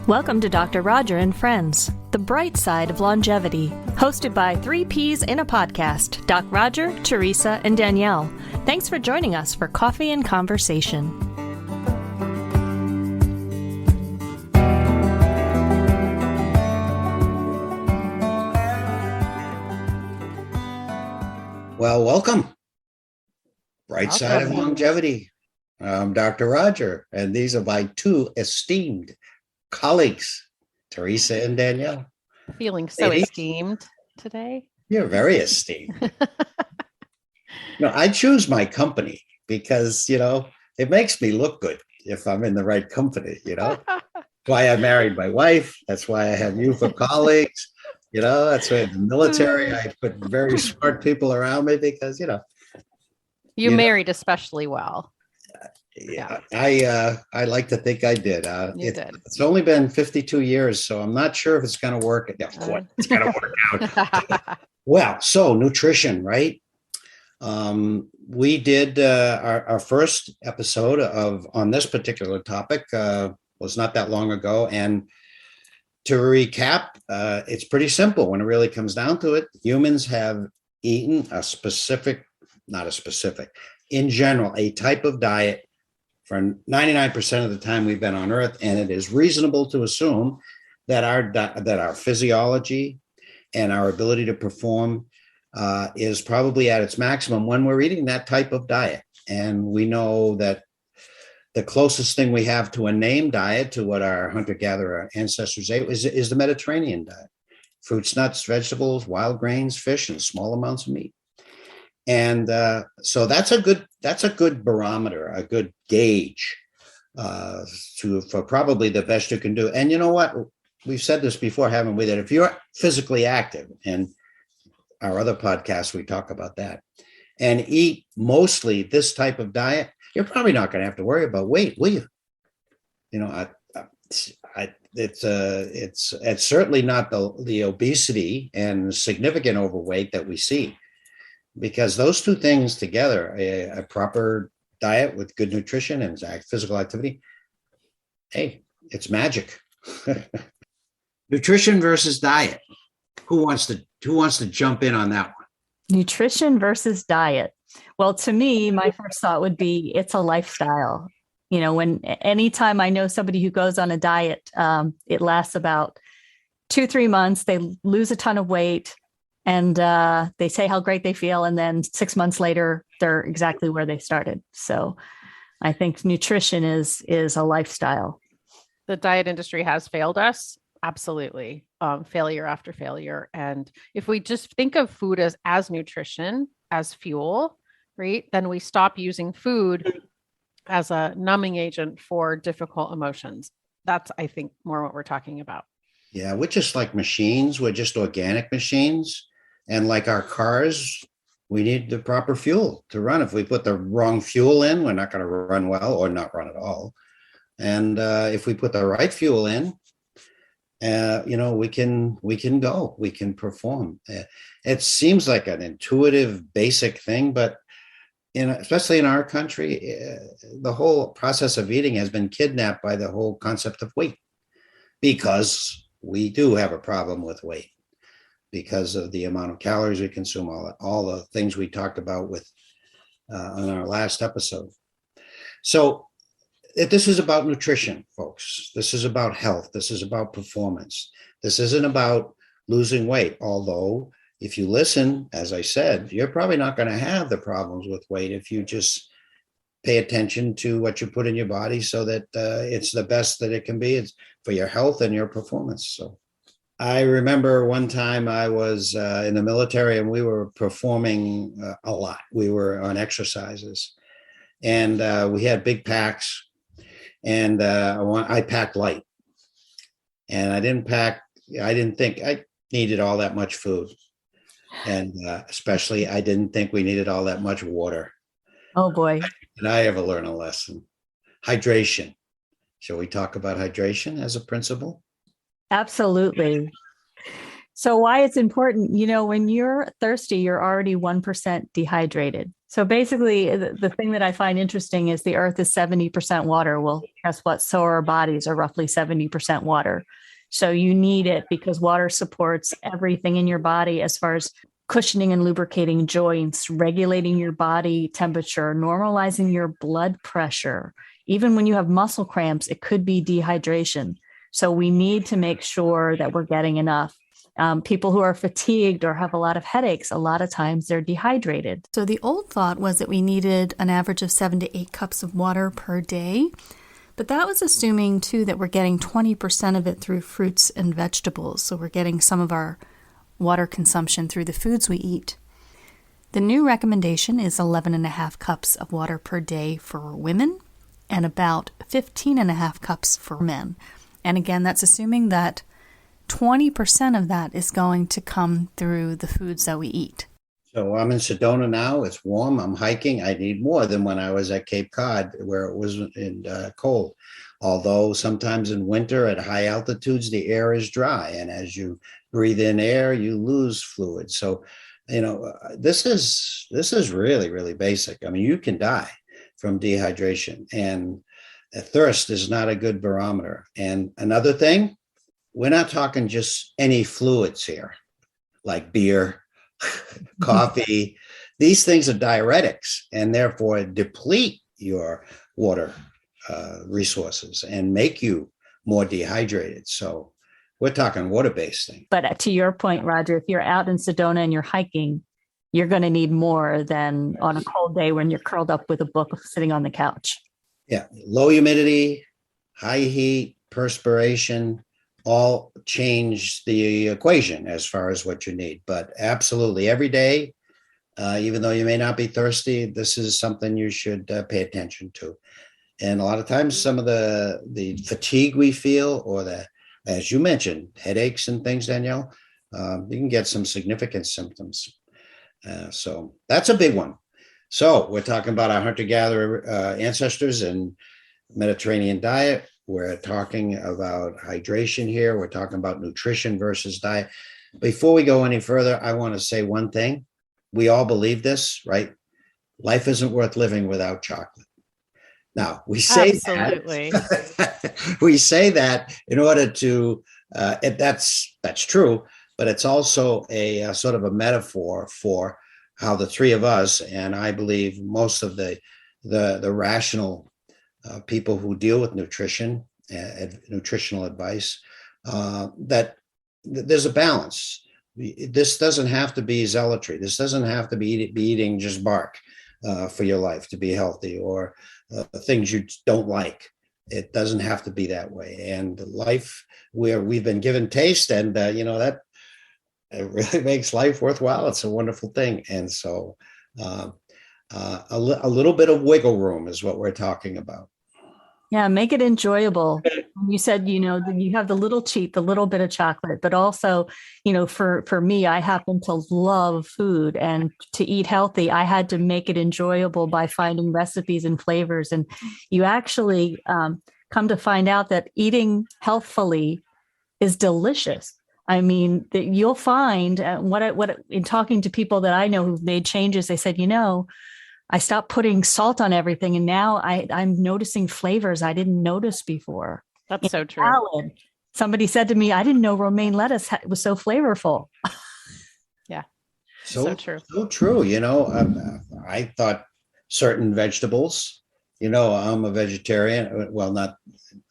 Welcome to Dr. Roger and Friends, the bright side of longevity, hosted by three Ps in a podcast, Doc Roger, Teresa, and Danielle. Thanks for joining us for coffee and conversation. Well, welcome. Bright side of longevity. I'm Dr. Roger, and these are my two esteemed colleagues, Teresa and Danielle. Feeling so esteemed today. You're very esteemed. I choose my company because, it makes me look good if I'm in the right company, That's why I married my wife. That's why I have you for colleagues. That's why in the military, I put very smart people around me because, you married especially well. Yeah, I like to think I did. You did. It's only been 52 years, so I'm not sure if it's going to work. Yeah, of course, it's going to work out. Well, so nutrition, right? We did our first episode on this particular topic was not that long ago, and to recap, it's pretty simple when it really comes down to it. Humans have eaten in general, a type of diet for 99% of the time we've been on Earth, and it is reasonable to assume that our physiology and our ability to perform is probably at its maximum when we're eating that type of diet. And we know that the closest thing we have to a named diet, to what our hunter-gatherer ancestors ate, is the Mediterranean diet: fruits, nuts, vegetables, wild grains, fish, and small amounts of meat. And so that's a good barometer, a good gauge for probably the best you can do. And you know what? We've said this before, haven't we? That if you're physically active, and our other podcasts, we talk about that, and eat mostly this type of diet, you're probably not going to have to worry about weight, will you? It's certainly not the obesity and significant overweight that we see. Because those two things together, a proper diet with good nutrition and physical activity, hey, it's magic. Nutrition versus diet. Who wants to jump in on that one? Nutrition versus diet. Well, to me, my first thought would be it's a lifestyle. Anytime I know somebody who goes on a diet, it lasts about 2-3 months. They lose a ton of weight. And they say how great they feel. And then 6 months later, they're exactly where they started. So I think nutrition is a lifestyle. The diet industry has failed us. Absolutely. Failure after failure. And if we just think of food as nutrition, as fuel, right, then we stop using food as a numbing agent for difficult emotions. That's, I think, more what we're talking about. Yeah, we're just like machines. We're just organic machines. And like our cars, we need the proper fuel to run. If we put the wrong fuel in, we're not going to run well or not run at all. And if we put the right fuel in, we can go, we can perform. It seems like an intuitive, basic thing, but especially in our country, the whole process of eating has been kidnapped by the whole concept of weight, because we do have a problem with weight, because of the amount of calories we consume, all the things we talked about on our last episode. So this is about nutrition, folks. This is about health. This is about performance. This isn't about losing weight. Although, if you listen, as I said, you're probably not going to have the problems with weight if you just pay attention to what you put in your body, so that it's the best that it can be. It's for your health and your performance. So I remember one time I was in the military, and we were performing a lot. We were on exercises, and we had big packs, and I packed light, and I didn't think I needed all that much food. And especially, I didn't think we needed all that much water. Oh, boy. Did I ever learn a lesson? Hydration. Shall we talk about hydration as a principle? Absolutely. So why it's important, when you're thirsty, you're already 1% dehydrated. So basically, the thing that I find interesting is the earth is 70% water. Well, guess what? So our bodies are roughly 70% water. So you need it because water supports everything in your body as far as cushioning and lubricating joints, regulating your body temperature, normalizing your blood pressure. Even when you have muscle cramps, it could be dehydration. So we need to make sure that we're getting enough. People who are fatigued or have a lot of headaches, a lot of times they're dehydrated. So the old thought was that we needed an average of 7 to 8 cups of water per day. But that was assuming, too, that we're getting 20% of it through fruits and vegetables. So we're getting some of our water consumption through the foods we eat. The new recommendation is 11.5 cups of water per day for women and about 15.5 cups for men. And again, that's assuming that 20% of that is going to come through the foods that we eat. So I'm in Sedona now. It's warm. I'm hiking. I need more than when I was at Cape Cod, where it was cold. Although sometimes in winter at high altitudes, the air is dry. And as you breathe in air, you lose fluid. So, this is really, really basic. I mean, you can die from dehydration, and thirst is not a good barometer. And another thing, we're not talking just any fluids here, like beer, coffee. These things are diuretics and therefore deplete your water resources and make you more dehydrated. So we're talking water-based thing. But to your point, Roger, if you're out in Sedona and you're hiking, you're going to need more than on a cold day when you're curled up with a book sitting on the couch. Yeah. Low humidity, high heat, perspiration, all change the equation as far as what you need. But absolutely every day, even though you may not be thirsty, this is something you should pay attention to. And a lot of times some of the fatigue we feel, or as you mentioned, headaches and things, Danielle, you can get some significant symptoms. So that's a big one. So we're talking about our hunter-gatherer ancestors and Mediterranean diet. We're talking about hydration here. We're talking about nutrition versus diet. Before we go any further, I want to say one thing. We all believe this, right? Life isn't worth living without chocolate. Now, we say Absolutely. that, we say that in order to, that's true, but it's also a sort of a metaphor for how the three of us, and I believe most of the rational people who deal with nutrition, nutritional advice, that there's a balance. This doesn't have to be zealotry. This doesn't have to be eating just bark for your life to be healthy, or things you don't like. It doesn't have to be that way. And life, where we've been given taste, and that it really makes life worthwhile. It's a wonderful thing. And so a little bit of wiggle room is what we're talking about. Yeah, make it enjoyable. You said, you have the little treat, the little bit of chocolate, but also, for me, I happen to love food, and to eat healthy, I had to make it enjoyable by finding recipes and flavors. And you actually come to find out that eating healthfully is delicious. I mean, you'll find what in talking to people that I know who've made changes, they said, I stopped putting salt on everything, and now I'm noticing flavors I didn't notice before. That's so true. Salad. Somebody said to me, I didn't know romaine lettuce was so flavorful. Yeah. So true. So true. I thought certain vegetables, I'm a vegetarian. Well, not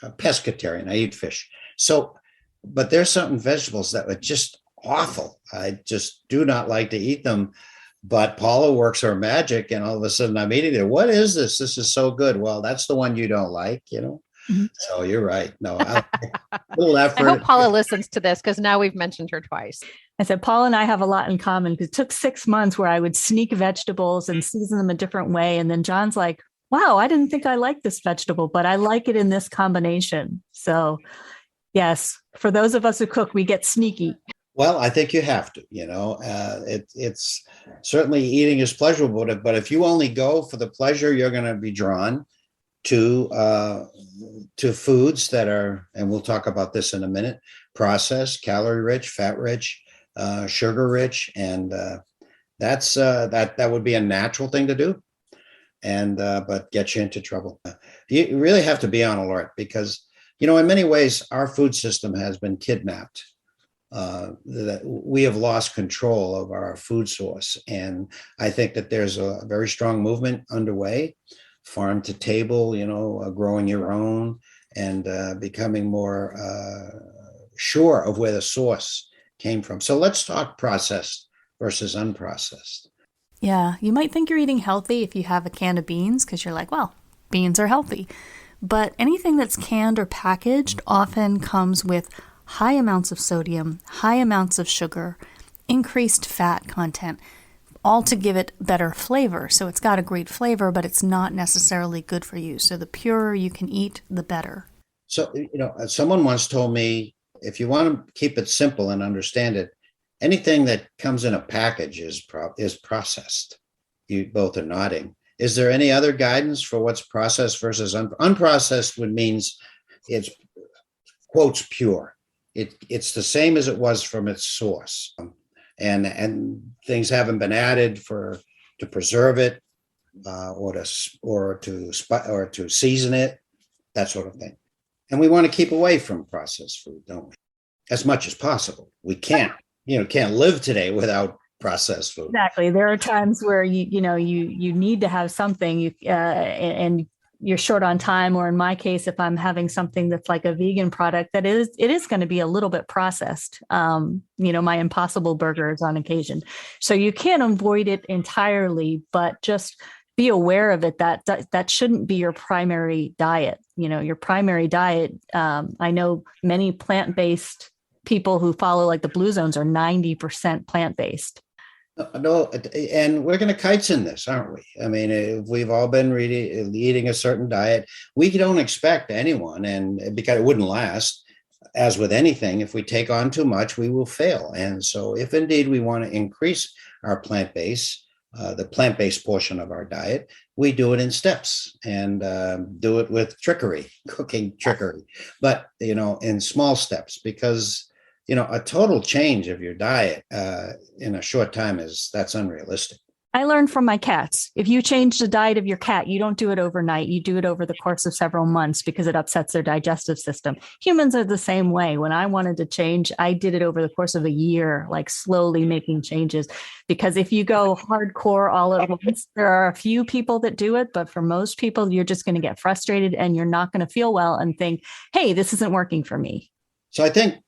a pescatarian. I eat fish. So, but there's certain vegetables that are just awful. I just do not like to eat them. But Paula works her magic, and all of a sudden I'm eating it. What is this? This is so good. Well, that's the one you don't like, Mm-hmm. So you're right. No, a little effort. I hope Paula listens to this, because now we've mentioned her twice. I said, Paula and I have a lot in common, because it took 6 months where I would sneak vegetables and season them a different way. And then John's like, wow, I didn't think I liked this vegetable, but I like it in this combination. So yes, for those of us who cook, we get sneaky. Well, I think you have to, it's certainly eating is pleasurable, but if you only go for the pleasure, you're going to be drawn to foods that are, and we'll talk about this in a minute, processed, calorie rich, fat rich, sugar rich, and that would be a natural thing to do, and but get you into trouble. You really have to be on alert because in many ways our food system has been kidnapped. That we have lost control of our food source, and I think that there's a very strong movement underway, farm to table, growing your own, and becoming more sure of where the source came from. So let's talk processed versus unprocessed. Yeah, you might think you're eating healthy if you have a can of beans because you're like, well, beans are healthy. But anything that's canned or packaged often comes with high amounts of sodium, high amounts of sugar, increased fat content, all to give it better flavor. So it's got a great flavor, but it's not necessarily good for you. So the purer you can eat, the better. So, someone once told me, if you want to keep it simple and understand it, anything that comes in a package is processed. You both are nodding. Is there any other guidance for what's processed versus unprocessed? Would means it's quotes pure. It's the same as it was from its source, and things haven't been added to preserve it, or to season it, that sort of thing. And we want to keep away from processed food, don't we? As much as possible. We can't live today without processed food. Exactly. There are times where you need to have something, and you're short on time, or in my case, if I'm having something that's like a vegan product, it is going to be a little bit processed. My Impossible burgers on occasion. So you can't avoid it entirely, but just be aware of it. That shouldn't be your primary diet. Your primary diet. I know many plant-based people who follow like the Blue Zones are 90% plant-based. No, and we're going to kites in this, aren't we? I mean, if we've all been eating a certain diet, we don't expect anyone, and because it wouldn't last. As with anything, if we take on too much, we will fail. And so, if indeed we want to increase our the plant-based portion of our diet, we do it in steps and do it with cooking trickery, but in small steps, because a total change of your diet in a short time that's unrealistic. I learned from my cats. If you change the diet of your cat, you don't do it overnight. You do it over the course of several months because it upsets their digestive system. Humans are the same way. When I wanted to change, I did it over the course of a year, like slowly making changes. Because if you go hardcore all at once, there are a few people that do it, but for most people, you're just going to get frustrated and you're not going to feel well and think, hey, this isn't working for me. So I think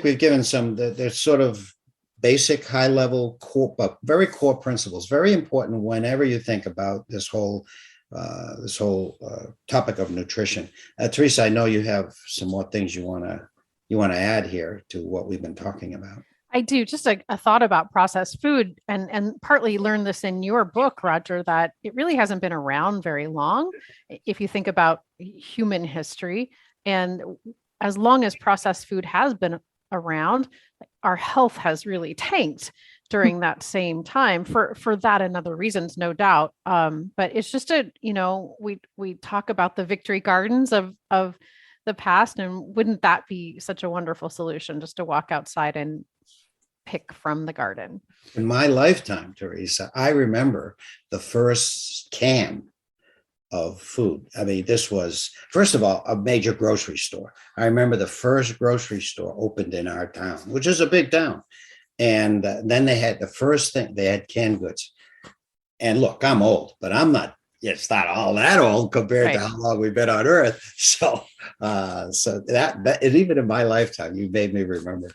we've given there's sort of basic, high level, but very core principles, very important whenever you think about this whole topic of nutrition. Teresa, I know you have some more things you want to add here to what we've been talking about. I do. Just a thought about processed food, and partly learned this in your book, Roger, that it really hasn't been around very long. If you think about human history, and as long as processed food has been around, our health has really tanked during that same time for that and other reasons, no doubt. But it's just we talk about the victory gardens of the past, and wouldn't that be such a wonderful solution, just to walk outside and pick from the garden? In my lifetime, Teresa, I remember the first can of food. I mean, this was, first of all, a major grocery store. I remember the first grocery store opened in our town, which is a big town. And then they had the first thing, they had canned goods. And look, I'm old, but it's not all that old compared to how long we've been on Earth. So that and even in my lifetime, you made me remember.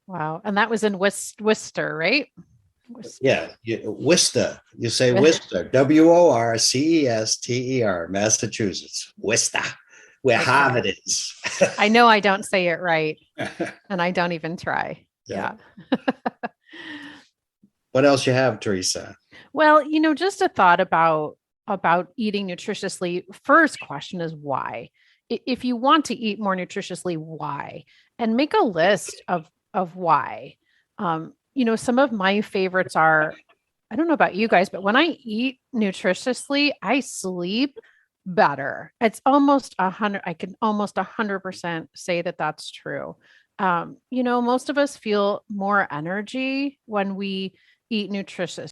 Wow. And that was in Worcester, right? Yeah, Worcester. You say Worcester, Worcester, Massachusetts. Worcester, where Harvard is. I know I don't say it right, and I don't even try. Yeah. What else you have, Teresa? Well, just a thought about eating nutritiously. First question is why. If you want to eat more nutritiously, why? And make a list of why. Some of my favorites are, I don't know about you guys, but when I eat nutritiously, I sleep better. It's almost 100. I can almost 100% say that that's true. Most of us feel more energy when we eat nutritious